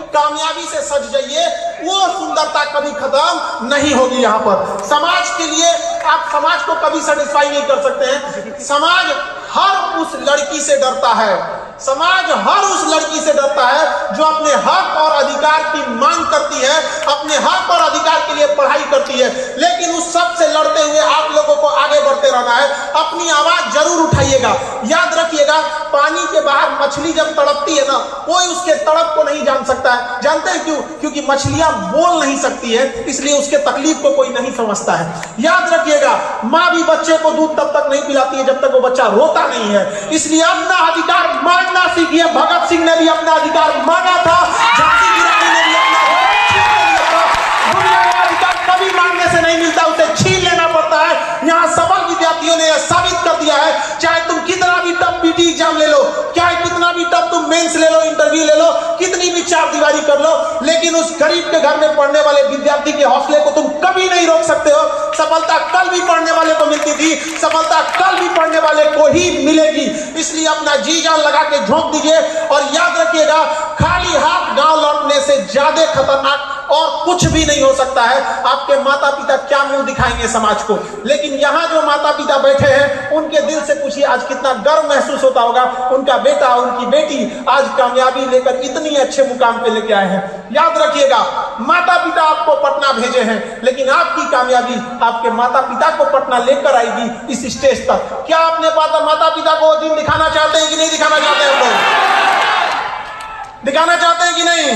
कामयाबी से सज जाइए, वो सुंदरता कभी खत्म नहीं होगी। यहाँ पर समाज के लिए आप समाज को कभी सेटिस्फाई नहीं कर सकते हैं। समाज हर उस लड़की से डरता है, समाज हर उस लड़की से डरता है जो अपने हक और अधिकार की मांग करती है, अपने हक और अधिकार के लिए पढ़ाई करती है। लेकिन उस सब से लड़ते हुए आप लोगों को आगे बढ़ते रहना है, अपनी आवाज जरूर उठाइएगा। याद रखिएगा, पानी के बाहर मछली जब तड़पती है ना, कोई उसके तड़प को नहीं जान सकता है। जानते हैं क्यों? क्योंकि मछलियां बोल नहीं सकती है, इसलिए उसके तकलीफ को कोई नहीं समझता है। याद रखिएगा, माँ भी बच्चे को दूध तब तक नहीं पिलाती है जब तक वो बच्चा रोता नहीं है। इसलिए अपना अधिकार मांगना सीखिए। भगत सिंह ने भी अपना अधिकार मांगा था, झांसी की रानी ने भी अपना अधिकार कभी मांगने से नहीं मिलता, उसे छीन लेना पड़ता है। यहाँ सफल विद्यार्थियों ने यह साबित कर दिया है, चाहे तुम कितना भी टफ पीटी एग्जाम ले लो, चाहे कितना भी टफ तुम मेंस ले लो, इंटरव्यू ले लो, कितनी भी चार दीवारी कर लो, लेकिन उस गरीब के घर में पढ़ने वाले विद्यार्थी के हौसले को तुम कभी नहीं रोक सकते हो। सफलता कल भी पढ़ने वाले को मिलती थी, सफलता कल भी पढ़ने वाले को ही मिलेगी। इसलिए अपना जी जान लगा के झोंक दीजिए और याद रखिएगा, खाली हाथ गांव लौटने से ज्यादा खतरनाक और कुछ भी नहीं हो सकता है। आपके माता पिता क्या मुंह दिखाएंगे समाज को, लेकिन यहाँ जो माता पिता बैठे हैं उनके दिल से पूछिए आज कितना गर्व महसूस होता होगा। उनका बेटा, उनकी बेटी आज कामयाबी लेकर इतनी अच्छे मुकाम पे लेके आए हैं। याद रखिएगा, माता पिता आपको पटना भेजे हैं, लेकिन आपकी कामयाबी आपके माता पिता को पटना लेकर आएगी इस स्टेज तक। क्या अपने माता पिता को दिन दिखाना चाहते हैं कि नहीं दिखाना चाहते हैं? हम लोग दिखाना चाहते हैं कि नहीं?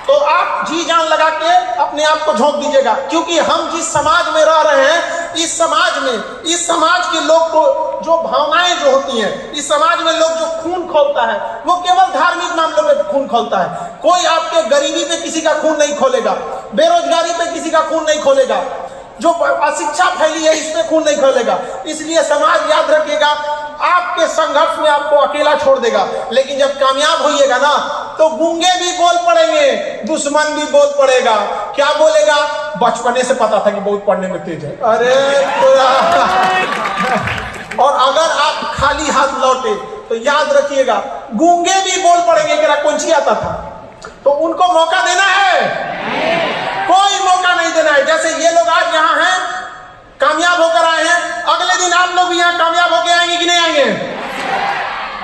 तो आप जी जान लगा के अपने आप को झोंक दीजिएगा, क्योंकि हम जिस समाज में रह रहे हैं, इस समाज के लोग को जो भावनाएं जो होती हैं, इस समाज में लोग जो खून खोलता है वो केवल धार्मिक मामलों में खून खोलता है। कोई आपके गरीबी पे किसी का खून नहीं खोलेगा, बेरोजगारी पे किसी का खून नहीं खोलेगा, जो अशिक्षा फैली है इस पे खून नहीं खोलेगा। इसलिए समाज याद रखिएगा, आपके संघर्ष में आपको अकेला छोड़ देगा, लेकिन जब कामयाब होइएगा ना तो गूंगे भी बोल पड़ेंगे, दुश्मन भी बोल पड़ेगा। क्या बोलेगा? बचपने से पता था कि बहुत पढ़ने में तेज है। अरे और अगर आप खाली हाथ लौटे तो याद रखिएगा, गूंगे भी बोल पड़ेंगे कि कौन सी आता था। तो उनको मौका देना है? कोई मौका नहीं देना है। जैसे ये लोग आज यहाँ हैं, कामयाब होकर आए हैं, अगले दिन आप लोग भी यहाँ कामयाब होकर आएंगे कि नहीं आएंगे?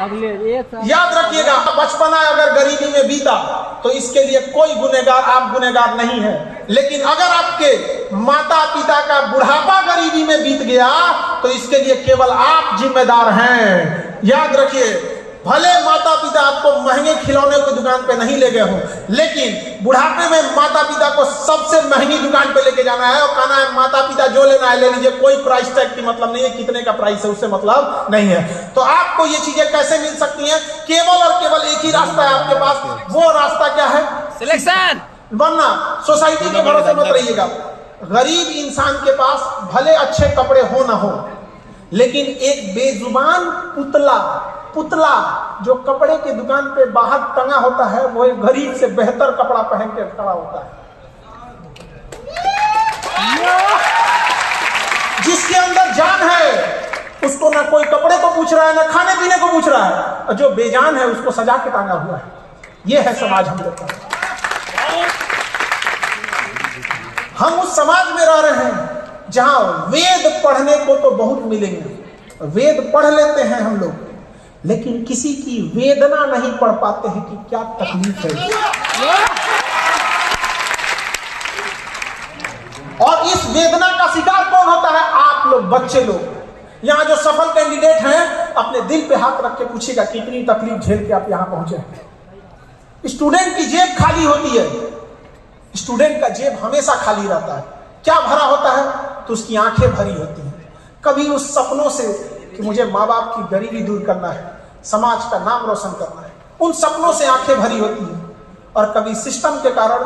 याद रखिएगा, बचपना अगर गरीबी में बीता तो इसके लिए कोई गुनहगार, आप गुनहगार नहीं है। लेकिन अगर आपके माता पिता का बुढ़ापा गरीबी में बीत गया तो इसके लिए केवल आप जिम्मेदार हैं। याद रखिए, भले माता पिता आपको महंगे खिलौने की दुकान पे नहीं ले गए हो, लेकिन बुढ़ापे में माता पिता को सबसे महंगी दुकान पे लेके जाना है और कहना है माता पिता जो लेना है ले लीजिए, कोई प्राइस टैग की मतलब नहीं है, कितने का प्राइस है उससे मतलब नहीं है। तो आपको ये चीजें कैसे मिल सकती हैं? केवल और केवल एक ही रास्ता है आपके पास। वो रास्ता क्या है? सिलेक्शन बनना। सोसाइटी के भरोसे मत रहिएगा। गरीब इंसान के पास भले अच्छे कपड़े हो ना हो, लेकिन एक बेजुबान पुतला जो कपड़े की दुकान पे बाहर टंगा होता है, वो एक गरीब से बेहतर कपड़ा पहन के खड़ा होता है। जिसके अंदर जान है उसको ना कोई कपड़े को पूछ रहा है, ना खाने पीने को पूछ रहा है, और जो बेजान है उसको सजा के टांगा हुआ है। ये है समाज हम लोग का। हम उस समाज में रह रहे हैं जहां वेद पढ़ने को तो बहुत मिलेंगे, वेद पढ़ लेते हैं हम लोग, लेकिन किसी की वेदना नहीं पढ़ पाते हैं कि क्या तकलीफ है। और इस वेदना का शिकार कौन होता है? आप लोग, बच्चे लोग। यहाँ जो सफल कैंडिडेट हैं, अपने दिल पे हाथ रख के पूछिएगा कितनी तकलीफ झेल के आप यहाँ पहुंचे। स्टूडेंट की जेब खाली होती है, स्टूडेंट का जेब हमेशा खाली रहता है। क्या भरा होता है? तो उसकी आंखें भरी होती हैं, कभी उस सपनों से कि मुझे माँ बाप की गरीबी दूर करना है, समाज का नाम रोशन करना है, उन सपनों से आंखें भरी होती हैं। और कभी सिस्टम के कारण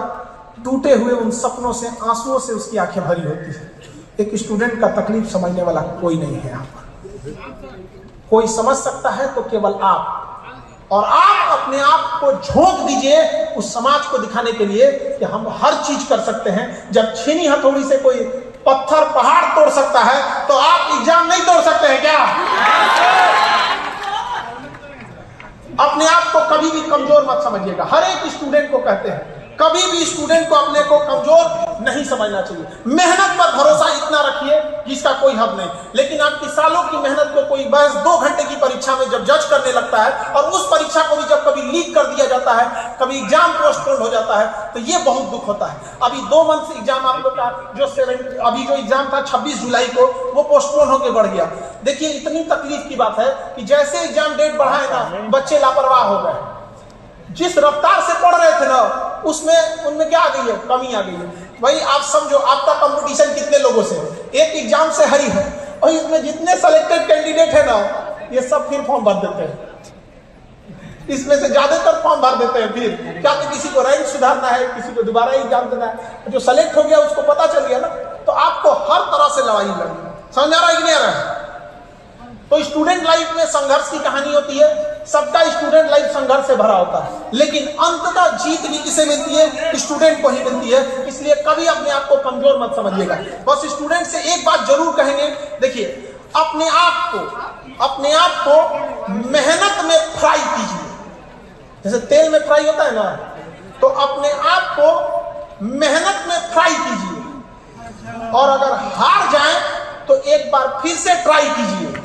टूटे हुए उन सपनों से, आंसुओं से उसकी आंखें भरी होती है। एक स्टूडेंट का तकलीफ समझने वाला कोई नहीं है यहाँ पर। कोई समझ सकता है तो केवल आप, और आप अपने आप को झोंक दीजिए उस समाज को दिखाने के लिए कि हम हर चीज कर सकते हैं। जब छीनी हथौड़ी से कोई पत्थर पहाड़ तोड़ सकता है तो आप एग्जाम नहीं तोड़ सकते हैं क्या? अपने आप को कभी भी कमजोर मत समझिएगा। हर एक स्टूडेंट को कहते हैं, कभी भी स्टूडेंट को अपने को कमजोर नहीं समझना चाहिए। मेहनत पर भरोसा इतना रखिए जिसका कोई हद नहीं। लेकिन आपकी सालों की मेहनत को कोई बस 2 घंटे की परीक्षा में जब जज करने लगता है और उस परीक्षा को भी जब कभी लीक कर दिया जाता है, कभी एग्जाम पोस्टपोन हो जाता है, तो ये बहुत दुख होता है। अभी 2 मंथ एग्जाम आप लोग का अभी जो एग्जाम था 26 जुलाई को, वो पोस्टपोन होकर बढ़ गया। देखिए इतनी तकलीफ की बात है कि जैसे एग्जाम डेट बढ़ा है ना, बच्चे लापरवाह हो गए। जिस रफ्तार से पढ़ रहे थे ना, उसमें उनमें क्या आ गई है, कमी आ गई है। भाई आप समझो, आपका कंपटीशन कितने लोगों से, एक एग्जाम से हरी है, और इसमें जितने सेलेक्टेड कैंडिडेट है ना, ये सब फिर फॉर्म भर देते हैं। इसमें से ज्यादातर फॉर्म भर देते हैं फिर क्या, कि किसी को रैंक सुधारना है, किसी को दोबारा एग्जाम देना है। जो सेलेक्ट हो गया उसको पता चल गया ना, तो आपको हर तरह से लड़ाई लड़नी। समझ आ रहा है कि नहीं आ रहा है? तो स्टूडेंट लाइफ में संघर्ष की कहानी होती है। सबका स्टूडेंट लाइफ संघर्ष से भरा होता है, लेकिन अंततः जीत भी किसे मिलती है? स्टूडेंट को ही मिलती है। इसलिए कभी अपने आप को कमजोर मत समझिएगा। बस स्टूडेंट से एक बात जरूर कहेंगे, देखिए अपने आप को मेहनत में फ्राई कीजिए। जैसे तेल में फ्राई होता है ना, तो अपने आप को मेहनत में फ्राई कीजिए, और अगर हार जाए तो एक बार फिर से ट्राई कीजिए।